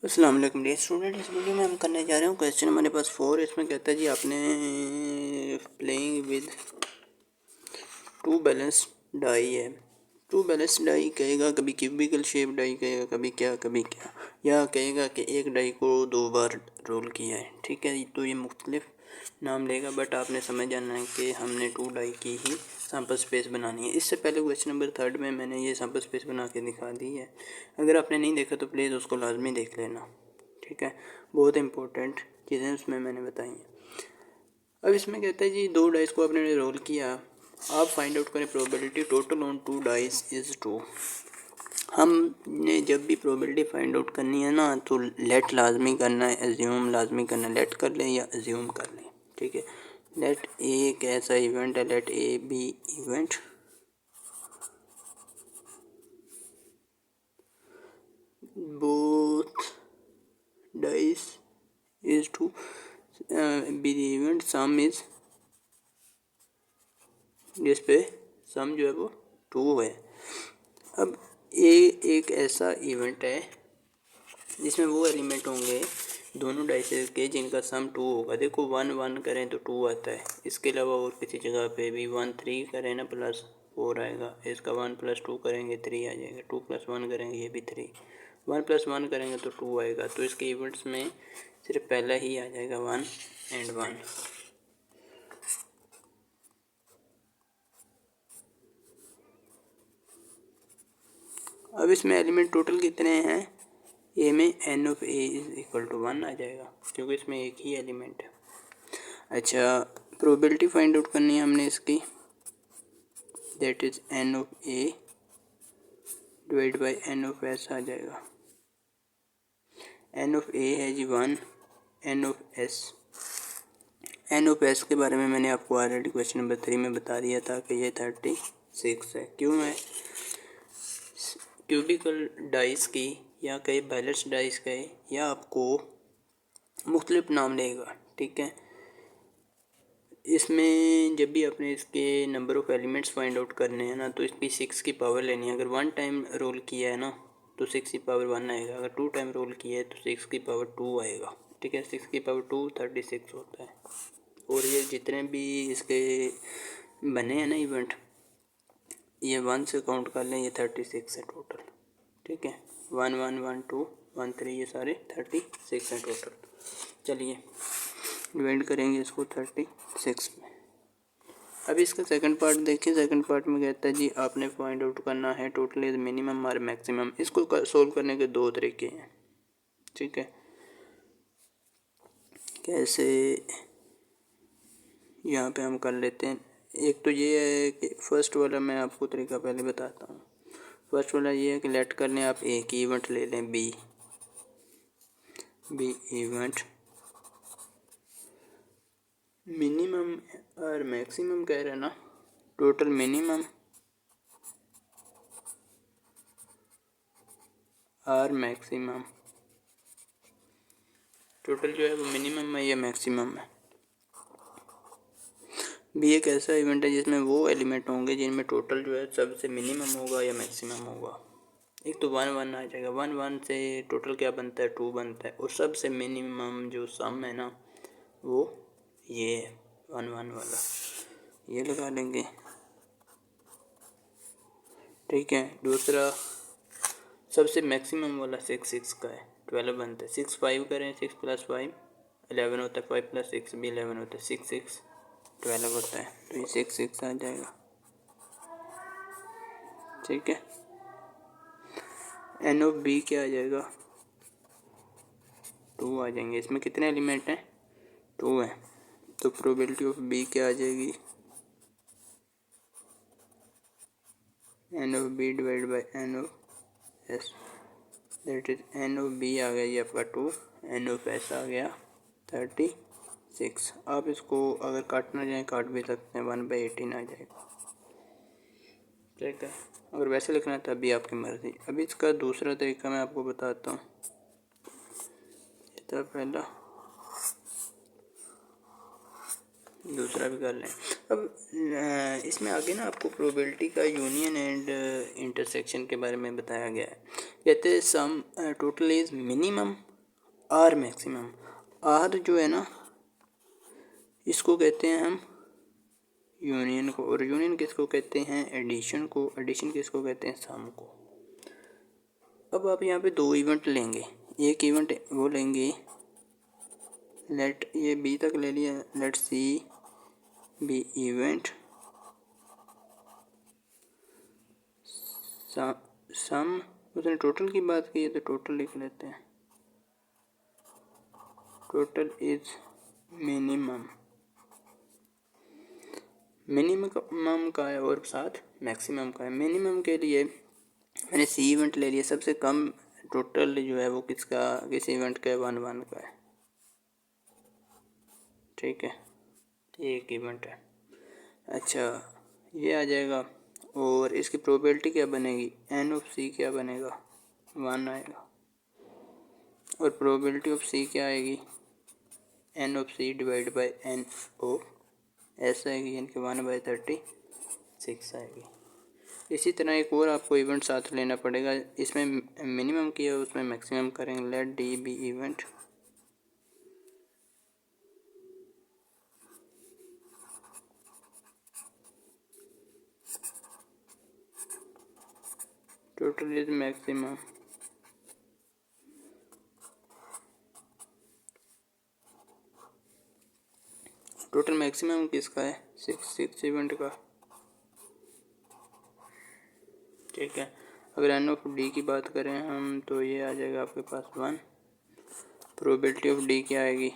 अस्सलाम वालेकुम dear student. इस वीडियो में हम करने जा रहे हैं क्वेश्चन हमारे पास 4। इसमें कहता है जी आपने playing with two balance die है। टू बैलेंस डाई कहेगा, कभी क्यूबिकल शेप डाई कहेगा, कभी क्या, या कहेगा कि एक डाई को 2 बार रोल किया है। ठीक है, तो ये मुख्तलिफ नाम लेगा, बट आपने समझ जाना है कि हमने 2 डाई की ही सैम्पल स्पेस बनानी है। इससे पहले क्वेश्चन नंबर 3 में मैंने ये सैम्पल स्पेस बना के दिखा दी है। अगर आपने नहीं देखा तो प्लीज़ उसको लाजमी देख लेना। ठीक है, बहुत इंपॉर्टेंट चीज़ें उसमें मैंने बताई हैं। अब इसमें कहता है जी 2 डाइस को आपने रोल किया, आप फाइंड आउट करें probability total on 2 dice is 2। हमने जब भी प्रोबेबिलिटी फाइंड आउट करनी है ना, तो लेट लाजमी करना है, एज्यूम लाजमी करना है। लेट कर लें या एज्यूम कर लें। ठीक है, लेट ए एक ऐसा इवेंट है, let A be event both dice is to be the event sum is, जिस पे सम जो है वो 2 है। अब ए एक ऐसा इवेंट है जिसमें वो एलिमेंट होंगे दोनों डाइसेस के जिनका सम 2 होगा। देखो 1 1 करें तो 2 आता है। इसके अलावा और किसी जगह पे भी 1 3 करें ना +4 आएगा। इसका 1 + 2 करेंगे 3 आ जाएगा। 2 + 1 करेंगे ये भी 3। 1 + 1 करेंगे तो 2 आएगा। तो इसके इवेंट्स में सिर्फ पहला ही आ जाएगा 1 एंड 1। अब इसमें एलिमेंट टोटल कितने हैं? ए में n of A is equal to 1 आ जाएगा, क्योंकि इसमें एक ही एलिमेंट है। अच्छा, प्रोबेबिलिटी फाइंड आउट करनी है हमने इसकी, that is n of A divide by n of S आ जाएगा। n ऑफ ए है जी 1, n ऑफ एस के बारे में मैंने आपको ऑलरेडी क्वेश्चन नंबर 3 में बता दिया था कि ये 36 है। क्यों है? क्यूबिकल डाइस की या कई बैलेंस डाइस का, या आपको मुख्तलिफ नाम लेगा। ठीक है, इसमें जब भी आपने इसके number of elements find out करने हैं ना, तो इसकी 6 की पावर लेनी है। अगर 1 टाइम रोल किया है ना तो 6 की पावर 1 आएगा। अगर 2 टाइम रोल किया है तो 6 की पावर 2 आएगा। ठीक है, 6 की पावर 2 36 होता है। और ये जितने भी इसके बने हैं ना इवेंट, ये 1 से काउंट कर लें, ये 36 है टोटल। ठीक है, 1 1 1 2 1 3, ये सारे 36 हैं टोटल। चलिए डिवाइड करेंगे इसको 36 में। अब इसका सेकंड पार्ट देखिए। सेकंड पार्ट में कहता है जी आपने फाइंड आउट करना है टोटल इज मिनिमम और मैक्सिमम। इसको सोल्व करने के 2 तरीके हैं। ठीक है, कैसे यहाँ पे हम कर लेते हैं। एक तो ये है कि फर्स्ट वाला मैं आपको तरीका पहले बताता हूँ। फर्स्ट वाला ये है कि लेट करने आप एक इवेंट ले लें, बी इवेंट मिनिमम और मैक्सिमम कह रहे हैं ना, टोटल मिनिमम और मैक्सिमम। टोटल जो है वो मिनिमम है या मैक्सिमम है। बी एक ऐसा इवेंट है जिसमें वो एलिमेंट होंगे जिनमें टोटल जो है सबसे मिनिमम होगा या मैक्सिमम होगा। एक तो 1 1 आ जाएगा। 1 1 से टोटल क्या बनता है? 2 बनता है। और सबसे मिनिमम जो सम है ना, वो ये है 1 1 वाला, ये लगा लेंगे। ठीक है, दूसरा सबसे मैक्सिमम वाला 6 6 का है, 12 बनता है। 6 5 करें, 6 + 5 11 होता है। 5 + 6 भी 11 होता है। 6 6 12 होता है, तो ये 6 6 आ जाएगा। ठीक है, एन ऑफ बी क्या आ जाएगा? 2 आ जाएंगे। इसमें कितने एलिमेंट हैं? 2 है, तो प्रोबेबिलिटी ऑफ बी क्या आ जाएगी? N of B divide by N of S, that is N of B आ गया ये आपका 2, एन ऑफ एस आ गया 36। आप इसको अगर काटना चाहें काट भी सकते हैं, 1/18 आ जाएगा। ठीक है, अगर वैसे लिखना है तब भी आपकी मर्ज़ी। अभी इसका दूसरा तरीका मैं आपको बताता हूँ। ये था पहला, दूसरा भी कर लें। अब इसमें आगे ना आपको प्रोबेबिलिटी का यूनियन एंड इंटरसेक्शन के बारे में बताया गया है। कहते हैं sum total is minimum or maximum. Or जो है ना, इसको कहते हैं हम यूनियन को, और यूनियन किसको कहते हैं? एडिशन को। एडिशन किसको कहते हैं? सम को। अब आप यहाँ पे दो इवेंट लेंगे। एक इवेंट वो लेंगे, लेट ये बी तक ले लिया, लेट सी बी इवेंट सम। उसने टोटल की बात की है तो टोटल लिख लेते हैं। Total is minimum. मिनिमम का है और साथ मैक्सिमम का है। मिनिमम के लिए मैंने सी इवेंट ले लिया। सबसे कम टोटल जो है वो किस इवेंट का है? 1 1 का है। ठीक है, एक इवेंट है। अच्छा, ये आ जाएगा। और इसकी प्रोबेबिलिटी क्या बनेगी? एन ऑफ सी क्या बनेगा? 1 आएगा। और प्रोबेबिलिटी ऑफ सी क्या आएगी? N of C divide by N of S आएगी, यानी कि 1/36 आएगी। इसी तरह एक और आपको इवेंट साथ लेना पड़ेगा। इसमें मिनिमम किया, उसमें मैक्सिमम करेंगे। Let D be event total is maximum. Total maximum किसका है? 6 इवेंट का। ठीक है, अगर एन ऑफ डी की बात करें हम तो ये आ जाएगा आपके पास 1। प्रोबेबिलिटी ऑफ डी क्या आएगी?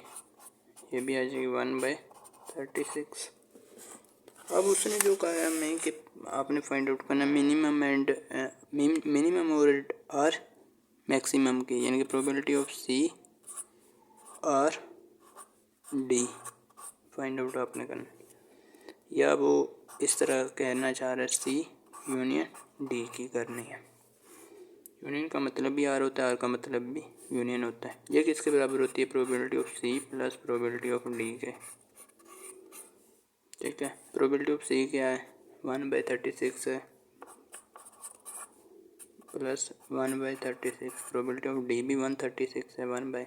ये भी आ जाएगी 1/36। अब उसने जो कहा है हमें कि आपने फाइंड आउट करना मिनिमम और आर मैक्सिमम की, यानी कि probability of C or D find out आपने करना। या वो इस तरह कहना चाह रहा है सी यूनियन डी की करनी है। यूनियन का मतलब भी आर होता है, आर का मतलब भी यूनियन होता है। ये किसके बराबर होती है? Probability of C plus probability of D के। ठीक है, प्रोबेबिलिटी ऑफ सी क्या है? 1/36 है, प्लस 1/36। प्रोबेबिलिटी ऑफ डी भी 136 है, 1/।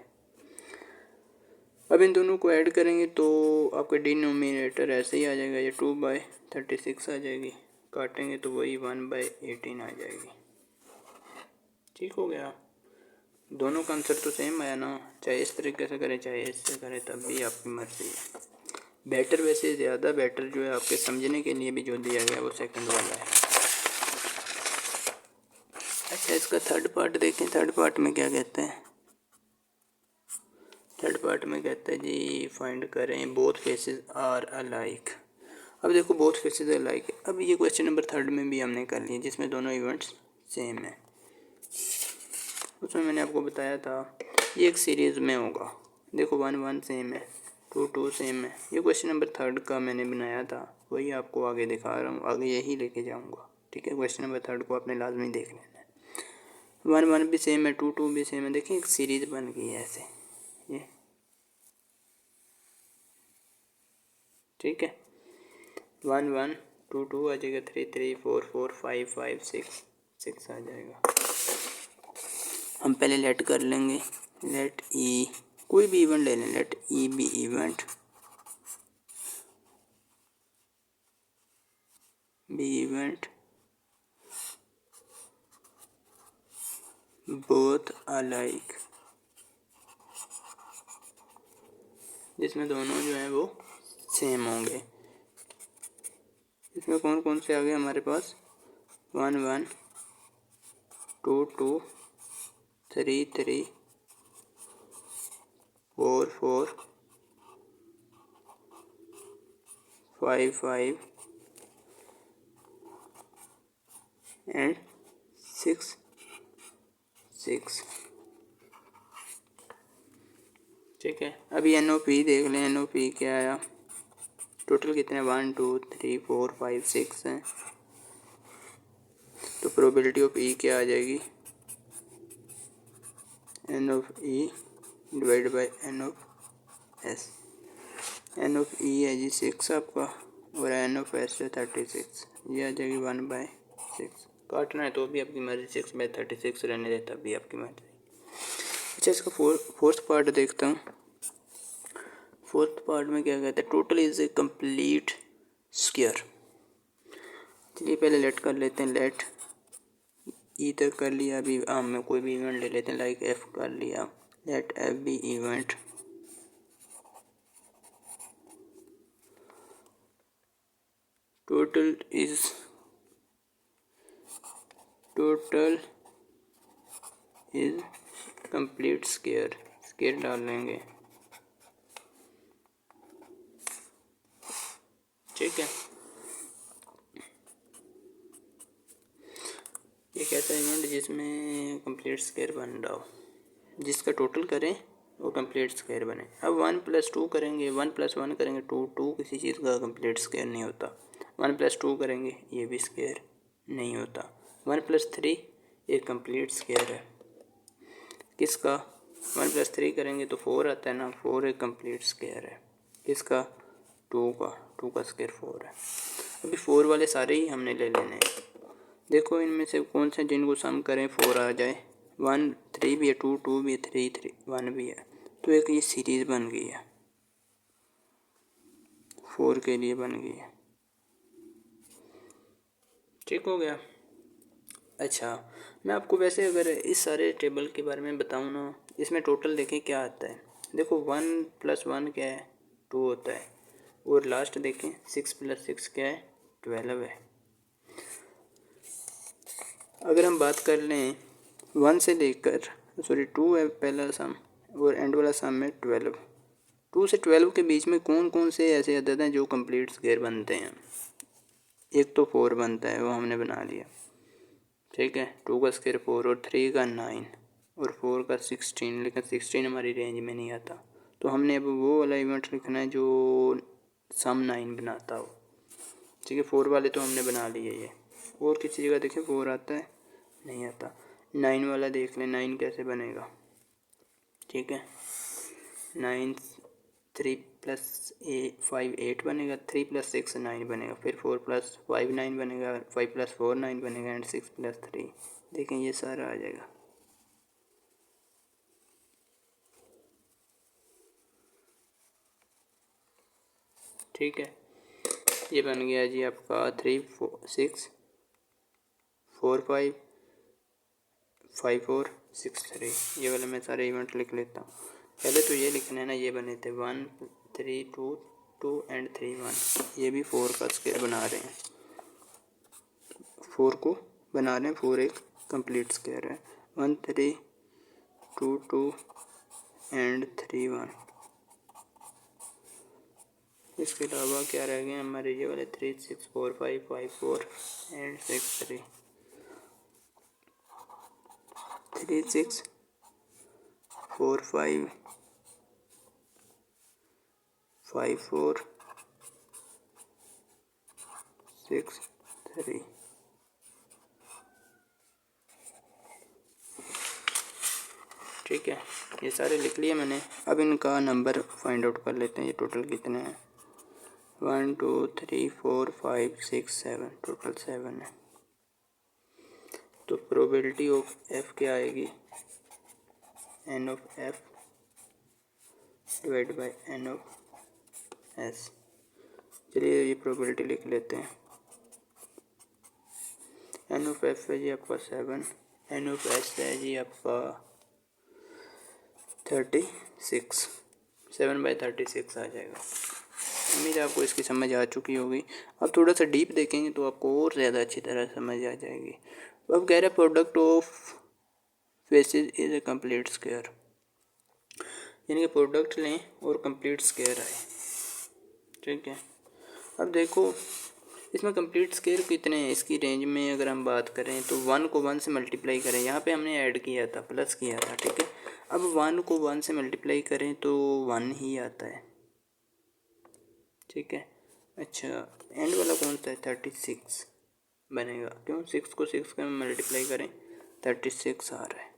अब इन दोनों को ऐड करेंगे तो आपका डिनोमिनेटर ऐसे ही आ जाएगा, ये 2/36 आ जाएगी। काटेंगे तो वही 1/18 आ जाएगी। ठीक हो गया। दोनों का आंसर तो सेम आया ना, चाहे इस तरीके से करें चाहे इससे करें, तब भी आपकी मर्जी है। बेटर वैसे ज़्यादा बेटर जो है आपके समझने के लिए भी जो दिया गया वो सेकंड वाला है। अच्छा, इसका थर्ड पार्ट देखें। थर्ड पार्ट में क्या कहते हैं? थर्ड पार्ट में कहते हैं जी फाइंड करें बोथ फेसेस आर अलाइक। अब देखो, बोथ फेसेस अलाइक। अब ये क्वेश्चन नंबर थर्ड में भी हमने कर लिया, जिसमें दोनों इवेंट्स सेम है। उसमें मैंने आपको बताया था ये एक सीरीज़ में होगा। देखो 1 1 सेम है, 2 2 सेम है। ये क्वेश्चन नंबर थर्ड का मैंने बनाया था, वही आपको आगे दिखा रहा हूँ, आगे यही लेके जाऊँगा। ठीक है, क्वेश्चन नंबर थर्ड को आपने लाजमी देख लेना है। 1 1 भी सेम है, 2 2 भी सेम है। देखिए एक सीरीज़ बन गई है ऐसे ये। ठीक है, 1 1 2 2 आ जाएगा, 3 3 4 4 5 5 6 6 आ जाएगा। हम पहले लेट कर लेंगे। लेट ई, कोई भी इवेंट ले लें। Let E be event both alike, जिसमें दोनों जो हैं वो सेम होंगे। इसमें कौन कौन से आ गए हमारे पास? 1 1 2 2 3 3 4 4 5 5 एंड 6 6। ठीक है, अभी एन ओ पी देख लें। एन ओ पी क्या आया? टोटल कितने? 1 2 3 4 5 6 हैं। तो प्रोबेबिलिटी ऑफ ई क्या आ जाएगी? N of E divide by N of S. N of E है जी 6 आपका, और एन ऑफ एस है 36। ये आ जाएगी 1/6। काटना है तो भी आपकी मर्ज़ी, 6/36 रहने देता भी आपकी मर्ज़ी। अच्छा, इसका फोर्थ पार्ट देखता हूँ। फोर्थ पार्ट में क्या कहता है, total is a complete square. चलिए पहले लेट कर लेते हैं, लेट ई तक कर लिया, अभी हम में कोई भी इवेंट ले लेते हैं, लाइक एफ कर लिया, let F be event total is complete square डाल लेंगे, ठीक है। एक ऐसा इवेंट जिसमें कंप्लीट स्क्वायर बन रहा हो, जिसका टोटल करें वो कंप्लीट स्क्वायर बने। अब 1+2 करेंगे, 1+1 करेंगे, 2 किसी चीज़ का कंप्लीट स्क्वायर नहीं होता। 1+2 करेंगे, ये भी स्क्वायर नहीं होता। 1+3 एक कंप्लीट स्क्वायर है, किसका? 1+3 करेंगे तो 4 आता है ना, 4 एक कंप्लीट स्क्वायर है, किसका? 2 का स्क्वायर 4 है। अभी 4 वाले सारे ही हमने ले लेने हैं। देखो इनमें से कौन से जिनको सम करें 4 आ जाए। 1 3 भी है, 2 भी है, 3 1 भी है, तो एक ये सीरीज़ बन गई है, 4 के लिए बन गई है, ठीक हो गया। अच्छा, मैं आपको वैसे अगर इस सारे टेबल के बारे में बताऊँ ना, इसमें टोटल देखें क्या आता है। देखो 1+1 क्या है, 2 होता है, और लास्ट देखें 6+6 क्या है, 12 है। अगर हम बात कर लें 1 से लेकर 2 है पहला सम, और एंड वाला सम है 12। 2 से 12 के बीच में कौन कौन से ऐसे अदद हैं जो कंप्लीट स्क्वायर बनते हैं। एक तो 4 बनता है, वो हमने बना लिया, ठीक है। 2 का स्क्वायर 4, और 3 का 9, और 4 का 16, लेकिन 16 हमारी रेंज में नहीं आता, तो हमने अब वो वाला इवेंट लिखना है जो सम 9 बनाता हो, ठीक है। 4 वाले तो हमने बना लिए ये, और किसी जगह देखें 4 आता है, नहीं आता। 9 वाला देख लें, 9 कैसे बनेगा, ठीक है। 9 3+5 8 बनेगा, 3+6 9 बनेगा, फिर 4+5 9 बनेगा, 5+4 9 बनेगा, एंड 6+3, देखें ये सारा आ जाएगा, ठीक है। ये बन गया जी आपका 3 6 4 5 5 4 6 3। ये वाले मैं सारे इवेंट लिख लेता हूँ। पहले तो ये लिखना है ना, ये बने थे 1 3 2 2 एंड 3 1, ये भी 4 का स्क्वायर बना रहे हैं, 4 को बना रहे हैं, 4 एक कंप्लीट स्क्वायर है। 1 3 2 2 एंड 3 1। इसके अलावा क्या रह गए हमारे ये वाले 3 6 4 5 5 4 एंड 6 3 3 6 4 5 5 4 6 3। ठीक है, ये सारे लिख लिए मैंने। अब इनका नंबर फाइंड आउट कर लेते हैं, ये टोटल कितने हैं। 1 2 3 4 5 6 7, टोटल 7 है। तो प्रोबेबिलिटी ऑफ एफ क्या आएगी, N of F divide by N of S. चलिए ये प्रोबेबिलिटी लिख लेते हैं। एन ऑफ एफ है जी आपका 7, एन ऑफ एस है जी आपका 36, 7/36 आ जाएगा। उम्मीद है आपको इसकी समझ आ चुकी होगी। अब थोड़ा सा डीप देखेंगे तो आपको और ज़्यादा अच्छी तरह समझ आ जाएगी। अब कह रहे हैं product of faces is a complete square, यानी कि प्रोडक्ट लें और कंप्लीट स्क्वायर आए, ठीक है। अब देखो इसमें कंप्लीट स्क्वायर कितने हैं, इसकी रेंज में अगर हम बात करें तो 1 को 1 से मल्टीप्लाई करें, यहाँ पे हमने ऐड किया था, प्लस किया था, ठीक है। अब 1 को 1 से मल्टीप्लाई करें तो 1 ही आता है, ठीक है। अच्छा, एंड वाला कौन सा है, 36 बनेगा, क्यों 6 को 6 का मल्टीप्लाई करें 36 आ रहा है।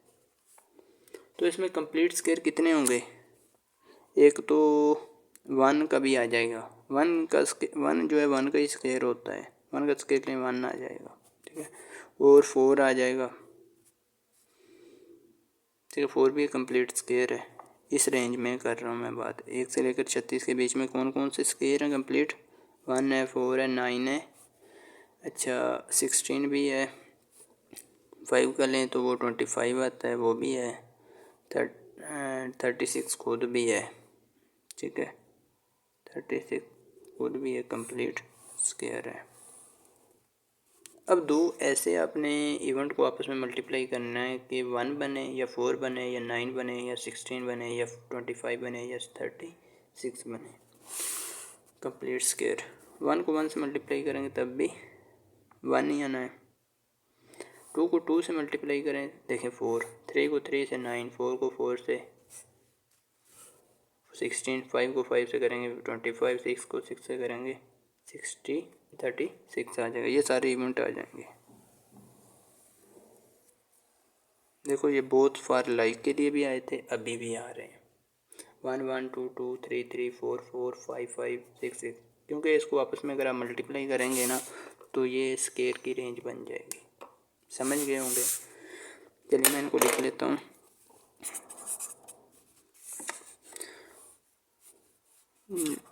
तो इसमें कंप्लीट स्क्वायर कितने होंगे, एक तो 1 का भी आ जाएगा, 1 जो है 1 का ही स्क्वायर होता है, 1 का स्क्वायर के लिए 1 आ जाएगा, ठीक है। और 4 आ जाएगा, ठीक है। 4 भी कंप्लीट स्क्वायर है। इस रेंज में कर रहा हूँ मैं बात। 1 से लेकर 36 के बीच में कौन कौन से स्क्वायर हैं कंप्लीट? 1 है, 4 है, 9 है, अच्छा 16 भी है, 5 का लें तो वो 25 आता है, वो भी है, 36 खुद भी है। ठीक है, 36 खुद भी है, कंप्लीट स्क्वायर है। अब दो ऐसे आपने इवेंट को आपस में मल्टीप्लाई करना है कि 1 बने या 4 बने या 9 बने या 16 बने या 25 बने या 36 बने। कंप्लीट स्क्वायर 1 को 1 से मल्टीप्लाई करेंगे तब भी 1 ही आना है। 2 को 2 से मल्टीप्लाई करें, देखें 4, 3 को 3 से 9, 4 को 4 से 16, 5 को 5 से करेंगे 25, 6 को 6 से करेंगे 36 आ जाएगा। ये सारे इवेंट आ जाएंगे। देखो ये बहुत फार लाइक के लिए भी आए थे, अभी भी आ रहे हैं। 1 1 2 2 3 3 4 4 5 5 6 6, क्योंकि इसको आपस में अगर आप मल्टीप्लाई करेंगे ना तो ये स्केयर की रेंज बन जाएगी। समझ गए होंगे। चलिए मैं इनको लिख लेता हूँ।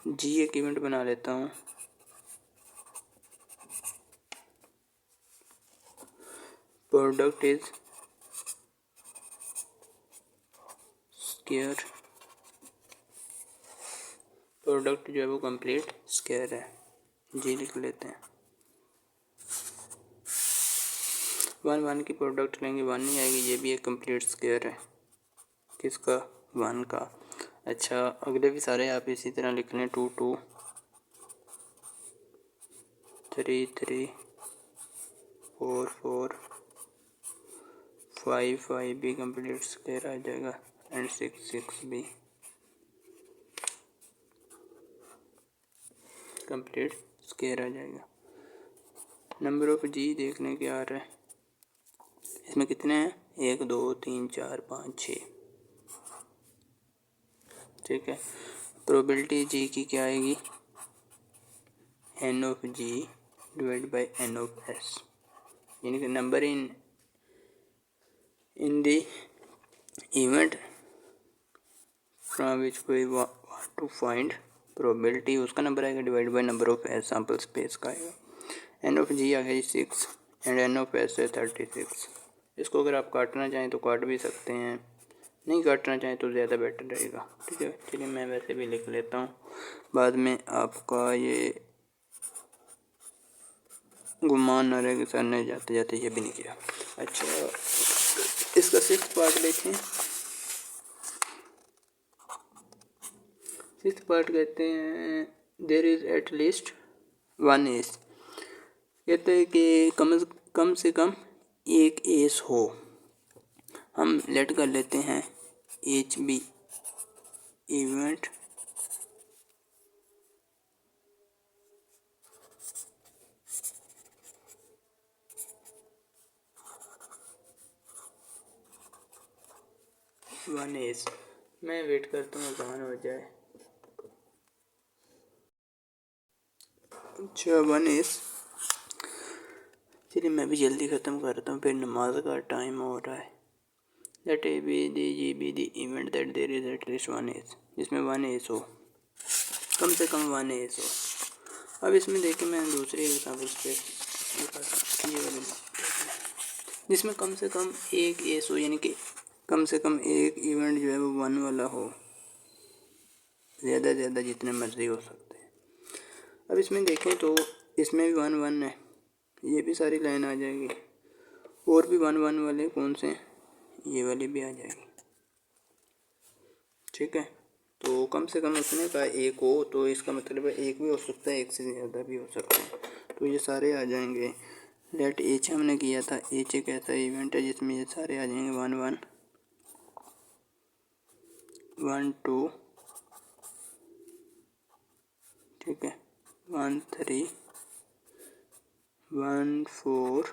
जी एक इवेंट बना लेता हूँ। प्रोडक्ट इज स्क्वायर, प्रोडक्ट जो है वो कंप्लीट स्क्वायर है, जी लिख लेते हैं। 1 1 की प्रोडक्ट लेंगे 1 नहीं आएगी, ये भी एक कंप्लीट स्क्वायर है। किसका? 1 का। अच्छा अगले भी सारे आप इसी तरह लिख लें। 2 2 3 3 4 4 5 5 भी कंप्लीट स्क्वायर आ जाएगा एंड 6 6 भी कंप्लीट स्क्वायर आ जाएगा। नंबर ऑफ जी देखने के आ रहा है, इसमें कितने हैं? 1 2 3 4 5 6। ठीक है। प्रोबेबिलिटी जी की क्या आएगी? N of G divide by N of S, यानी कि number in the event from which we want to find probability, उसका नंबर आएगा divide by number of S, sample space का आएगा। एन ऑफ जी आ गया 6 एंड एन ऑफ एस है 36। इसको अगर आप काटना चाहें तो काट भी सकते हैं, नहीं काटना चाहें तो ज़्यादा बेटर रहेगा। ठीक है। चलिए मैं वैसे भी लिख लेता हूँ, बाद में आपका ये गुमान न रहे कि सर ने जाते जाते ये भी नहीं किया। अच्छा इसका 6th पार्ट देखें। 6th पार्ट कहते हैं there is at least 1 S, कहते हैं कि कम से कम एक एस हो। हम लेट कर लेते हैं H be event one S. मैं वेट करता हूँ आसान हो जाए। अच्छा 1 एस। चलिए मैं भी जल्दी ख़त्म करता हूँ, फिर नमाज का टाइम हो रहा है। Let A be the G be the event that there is at least 1 S, जिसमें 1 एस हो, कम से कम 1 एस हो। अब इसमें देखिए मैं दूसरी एग्जाम्पल पे जिसमें कम से कम एक एस हो, यानी कि कम से कम एक इवेंट जो है वो 1 वाला हो, ज़्यादा ज़्यादा जितने मर्ज़ी हो सकते हैं। अब इसमें देखें तो इसमें भी 1 1 है, ये भी सारी लाइन आ जाएगी, और भी 1 1 वाले कौन से, ये वाली भी आ जाएगी। ठीक है। तो कम से कम उसने कहा एक हो, तो इसका मतलब है एक भी हो सकता है, एक से ज़्यादा भी हो सकता है, तो ये सारे आ जाएंगे। लेट एच हमने किया था, एच एक ऐसा इवेंट है जिसमें ये सारे आ जाएंगे 1 1 1 2, ठीक है, 1 3 1 4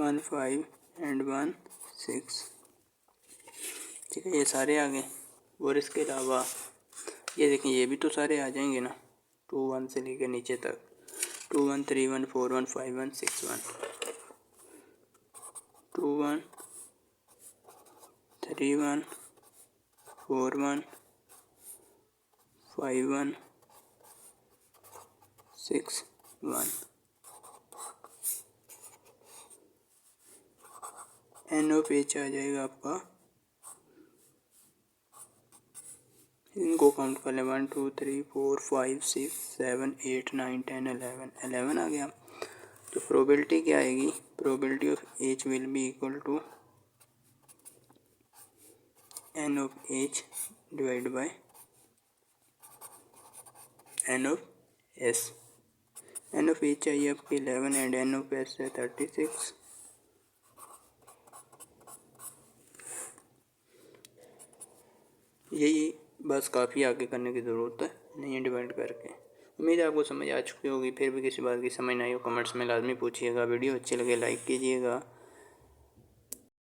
1 5 एंड 1 6। ठीक है, ये सारे आ गए। और इसके अलावा ये देखें, ये भी तो सारे आ जाएंगे ना, 2 1 से लेकर नीचे तक, 2 1 3 1 4 1 5 1 6 1 2 1 3 1 4 1 5 1 6 1। एन ऑफ एच आ जाएगा आपका, इनको काउंट कर लें 1 2 3 4 5 6 7 8 9 10 11 11 आ गया। तो प्रोबेबिलिटी क्या आएगी, probability of H will be equal to N of H divide by N of S. N of H चाहिए आपकी 11 एंड एन ऑफ एस है 36। यही बस काफ़ी आगे करने की ज़रूरत है नहीं डिवाइड करके। उम्मीद है आपको समझ आ चुकी होगी। फिर भी किसी बात की समझ नहीं हो कमेंट्स में लाजमी पूछिएगा। वीडियो अच्छी लगे लाइक कीजिएगा।